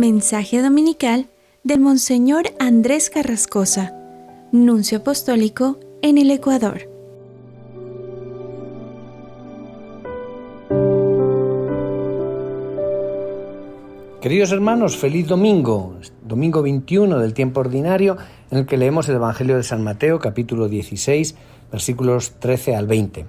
Mensaje dominical del Monseñor Andrés Carrascosa, Nuncio Apostólico en el Ecuador. Queridos hermanos, feliz domingo 21 del tiempo ordinario, en el que leemos el Evangelio de San Mateo, capítulo 16, versículos 13 al 20.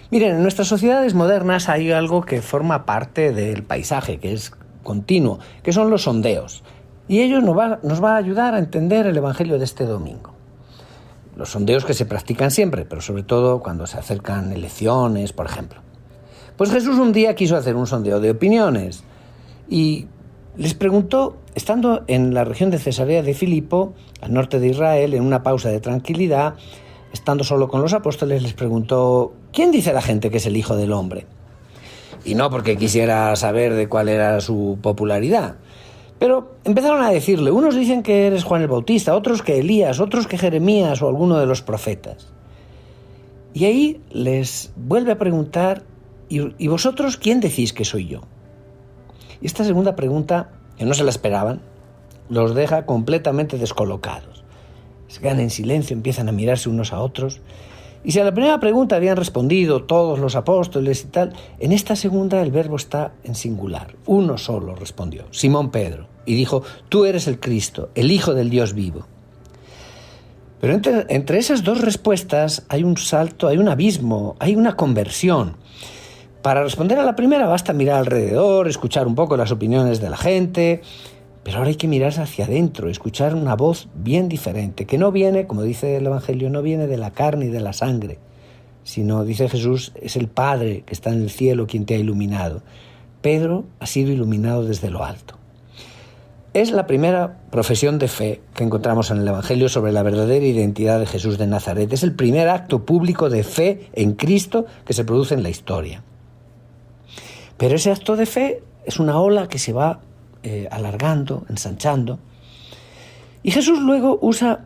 Miren, en nuestras sociedades modernas hay algo que forma parte del paisaje, que es continuo, que son los sondeos. Y ello nos va a ayudar a entender el Evangelio de este domingo. Los sondeos que se practican siempre, pero sobre todo cuando se acercan elecciones, por ejemplo. Pues Jesús un día quiso hacer un sondeo de opiniones y les preguntó, estando en la región de Cesarea de Filipo, al norte de Israel, en una pausa de tranquilidad, estando solo con los apóstoles, les preguntó: ¿quién dice la gente que es el Hijo del Hombre? Y no porque quisiera saber de cuál era su popularidad. Pero empezaron a decirle, unos dicen que eres Juan el Bautista, otros que Elías, otros que Jeremías o alguno de los profetas. Y ahí les vuelve a preguntar, ¿y vosotros quién decís que soy yo? Y esta segunda pregunta, que no se la esperaban, los deja completamente descolocados. Se quedan en silencio, empiezan a mirarse unos a otros. Y si a la primera pregunta habían respondido todos los apóstoles y tal, en esta segunda el verbo está en singular. Uno solo respondió, Simón Pedro, y dijo: tú eres el Cristo, el Hijo del Dios vivo. Pero entre esas dos respuestas hay un salto, hay un abismo, hay una conversión. Para responder a la primera basta mirar alrededor, escuchar un poco las opiniones de la gente, pero ahora hay que mirarse hacia adentro, escuchar una voz bien diferente, que no viene, como dice el Evangelio, no viene de la carne y de la sangre, sino, dice Jesús, es el Padre que está en el cielo quien te ha iluminado. Pedro ha sido iluminado desde lo alto. Es la primera profesión de fe que encontramos en el Evangelio sobre la verdadera identidad de Jesús de Nazaret. Es el primer acto público de fe en Cristo que se produce en la historia. Pero ese acto de fe es una ola que se va alargando, ensanchando. Y Jesús luego usa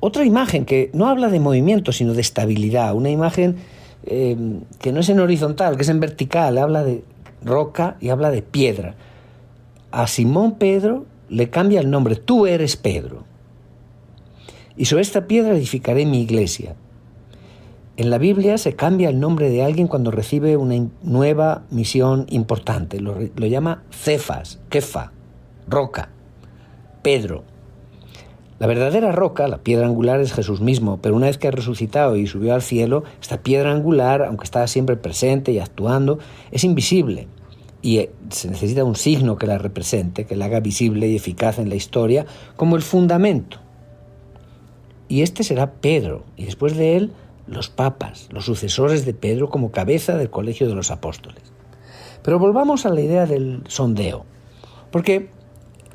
otra imagen que no habla de movimiento, sino de estabilidad. Una imagen que no es en horizontal, que es en vertical. Habla de roca y habla de piedra. A Simón Pedro le cambia el nombre. Tú eres Pedro. Y sobre esta piedra edificaré mi iglesia. En la Biblia se cambia el nombre de alguien cuando recibe una nueva misión importante. Lo llama Cefas, Kefa, roca, Pedro. La verdadera roca, la piedra angular, es Jesús mismo, pero una vez que ha resucitado y subió al cielo, esta piedra angular, aunque está siempre presente y actuando, es invisible. Y se necesita un signo que la represente, que la haga visible y eficaz en la historia, como el fundamento. Y este será Pedro, y después de él, los papas, los sucesores de Pedro como cabeza del colegio de los apóstoles. Pero volvamos a la idea del sondeo, porque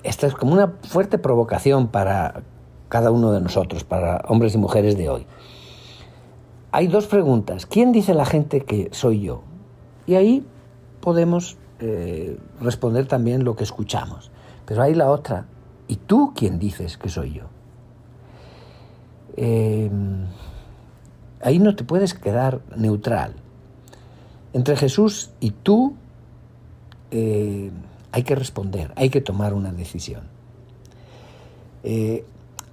esta es como una fuerte provocación para cada uno de nosotros, para hombres y mujeres de hoy. Hay dos preguntas. ¿Quién dice la gente que soy yo? Y ahí podemos responder también lo que escuchamos. Pero hay la otra. ¿Y tú quién dices que soy yo? Ahí no te puedes quedar neutral. Entre Jesús y tú hay que responder, hay que tomar una decisión.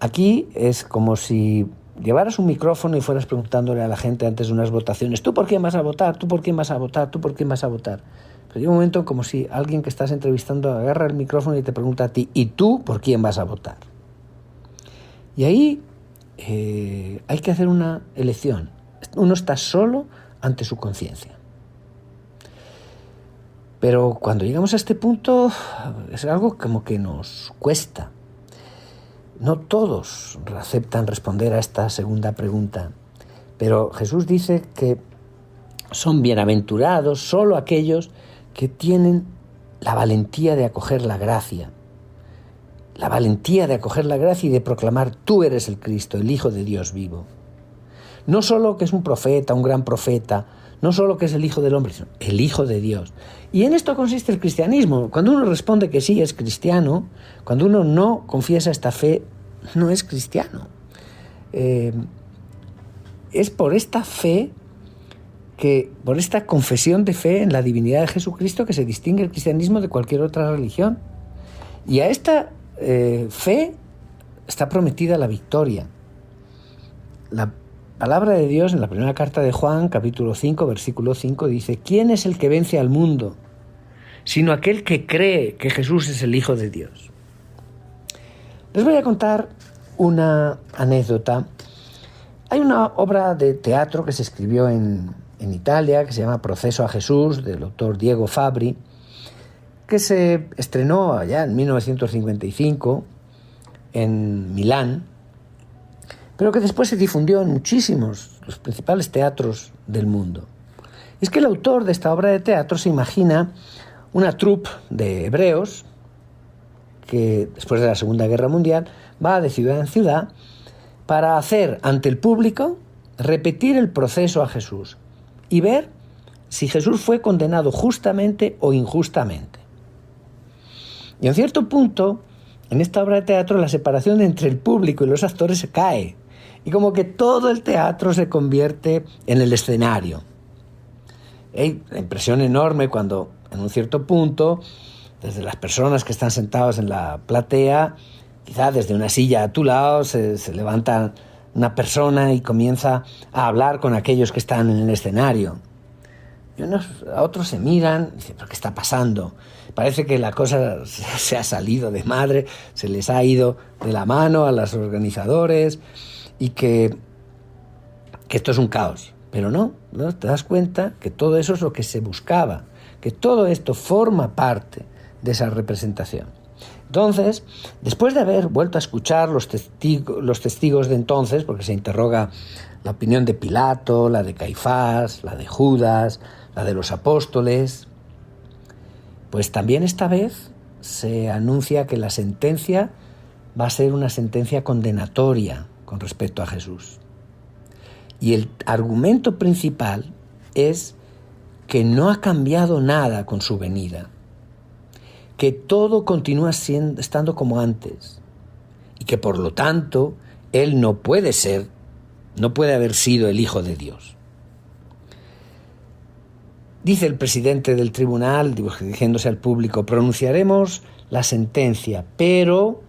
Aquí es como si llevaras un micrófono y fueras preguntándole a la gente antes de unas votaciones: ¿tú por quién vas a votar? ¿Tú por quién vas a votar? ¿Tú por quién vas a votar? Pero llega un momento como si alguien que estás entrevistando agarra el micrófono y te pregunta a ti: ¿y tú por quién vas a votar? Y ahí hay que hacer una elección. Uno está solo ante su conciencia. Pero cuando llegamos a este punto es algo como que nos cuesta. No todos aceptan responder a esta segunda pregunta, pero Jesús dice que son bienaventurados solo aquellos que tienen la valentía de acoger la gracia. La valentía de acoger la gracia y de proclamar: tú eres el Cristo, el Hijo de Dios vivo. No solo que es un profeta, un gran profeta, no solo que es el Hijo del Hombre, sino el Hijo de Dios. Y en esto consiste el cristianismo. Cuando uno responde que sí es cristiano, cuando uno no confiesa esta fe, no es cristiano. Es por esta fe, por esta confesión de fe en la divinidad de Jesucristo, que se distingue el cristianismo de cualquier otra religión. Y a esta fe está prometida la victoria. La palabra de Dios en la primera carta de Juan, capítulo 5, versículo 5, dice: ¿quién es el que vence al mundo? Sino aquel que cree que Jesús es el Hijo de Dios. Les voy a contar una anécdota. Hay una obra de teatro que se escribió en Italia, que se llama Proceso a Jesús, del autor Diego Fabbri, que se estrenó allá en 1955 en Milán, pero que después se difundió en los principales teatros del mundo. Es que el autor de esta obra de teatro se imagina una troupe de hebreos que después de la Segunda Guerra Mundial va de ciudad en ciudad para hacer ante el público, repetir el proceso a Jesús y ver si Jesús fue condenado justamente o injustamente. Y en cierto punto, en esta obra de teatro, la separación entre el público y los actores se cae, y como que todo el teatro se convierte en el escenario. Hay la impresión enorme cuando, en un cierto punto, desde las personas que están sentados en la platea, quizá desde una silla a tu lado, se levanta una persona y comienza a hablar con aquellos que están en el escenario. Y unos a otros se miran y dicen: ¿pero qué está pasando? Parece que la cosa se ha salido de madre, se les ha ido de la mano a los organizadores y que esto es un caos. Pero no, te das cuenta que todo eso es lo que se buscaba, que todo esto forma parte de esa representación. Entonces, después de haber vuelto a escuchar los testigos de entonces, porque se interroga la opinión de Pilato, la de Caifás, la de Judas, la de los apóstoles, pues también esta vez se anuncia que la sentencia va a ser una sentencia condenatoria con respecto a Jesús. Y el argumento principal es que no ha cambiado nada con su venida, que todo continúa estando como antes y que por lo tanto él no puede haber sido el Hijo de Dios. Dice el presidente del tribunal, dirigiéndose al público: pronunciaremos la sentencia, pero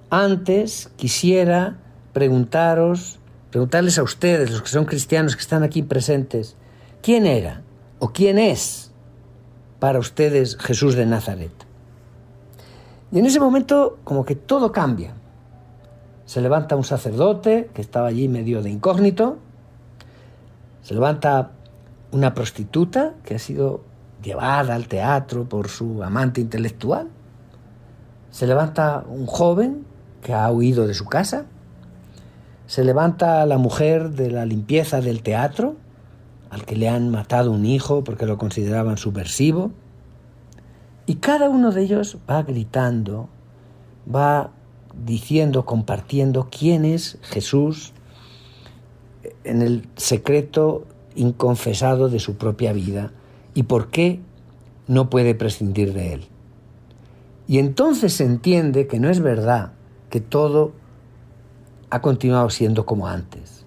antes quisiera preguntarles a ustedes, los que son cristianos que están aquí presentes, ¿quién era o quién es para ustedes Jesús de Nazaret? Y en ese momento como que todo cambia. Se levanta un sacerdote que estaba allí medio de incógnito, se levanta una prostituta que ha sido llevada al teatro por su amante intelectual, se levanta un joven que ha huido de su casa, se levanta la mujer de la limpieza del teatro, al que le han matado un hijo porque lo consideraban subversivo, y cada uno de ellos va gritando, va diciendo, compartiendo quién es Jesús en el secreto inconfesado de su propia vida y por qué no puede prescindir de él. Y entonces se entiende que no es verdad que todo ha continuado siendo como antes.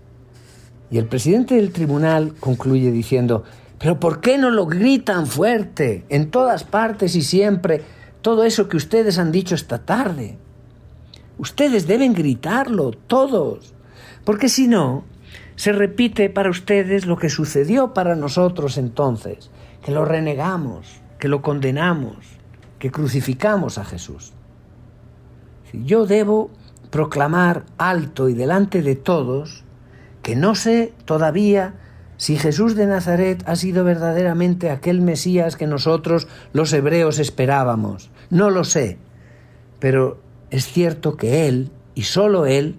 Y el presidente del tribunal concluye diciendo: ¿pero por qué no lo gritan fuerte, en todas partes y siempre, todo eso que ustedes han dicho esta tarde? Ustedes deben gritarlo, todos, porque si no, se repite para ustedes lo que sucedió para nosotros entonces, que lo renegamos, que lo condenamos, que crucificamos a Jesús. Yo debo proclamar alto y delante de todos que no sé todavía si Jesús de Nazaret ha sido verdaderamente aquel Mesías que nosotros, los hebreos, esperábamos. No lo sé, pero es cierto que Él, y solo Él,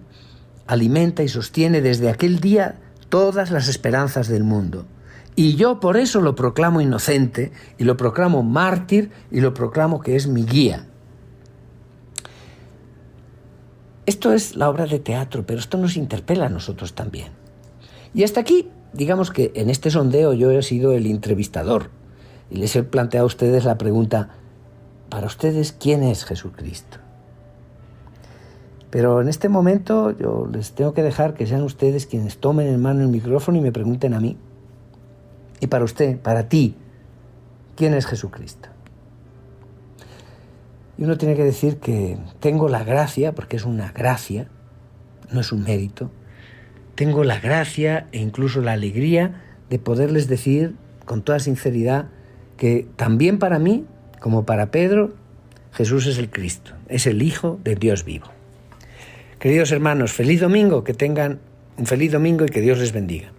alimenta y sostiene desde aquel día todas las esperanzas del mundo. Y yo por eso lo proclamo inocente, y lo proclamo mártir, y lo proclamo que es mi guía. Esto es la obra de teatro, pero esto nos interpela a nosotros también. Y hasta aquí, digamos que en este sondeo yo he sido el entrevistador, y les he planteado a ustedes la pregunta: para ustedes, ¿quién es Jesucristo? Pero en este momento yo les tengo que dejar que sean ustedes quienes tomen en mano el micrófono y me pregunten a mí. Y para usted, para ti, ¿quién es Jesucristo? Y uno tiene que decir que tengo la gracia, porque es una gracia, no es un mérito, tengo la gracia e incluso la alegría de poderles decir con toda sinceridad que también para mí, como para Pedro, Jesús es el Cristo, es el Hijo de Dios vivo. Queridos hermanos, feliz domingo, que tengan un feliz domingo y que Dios les bendiga.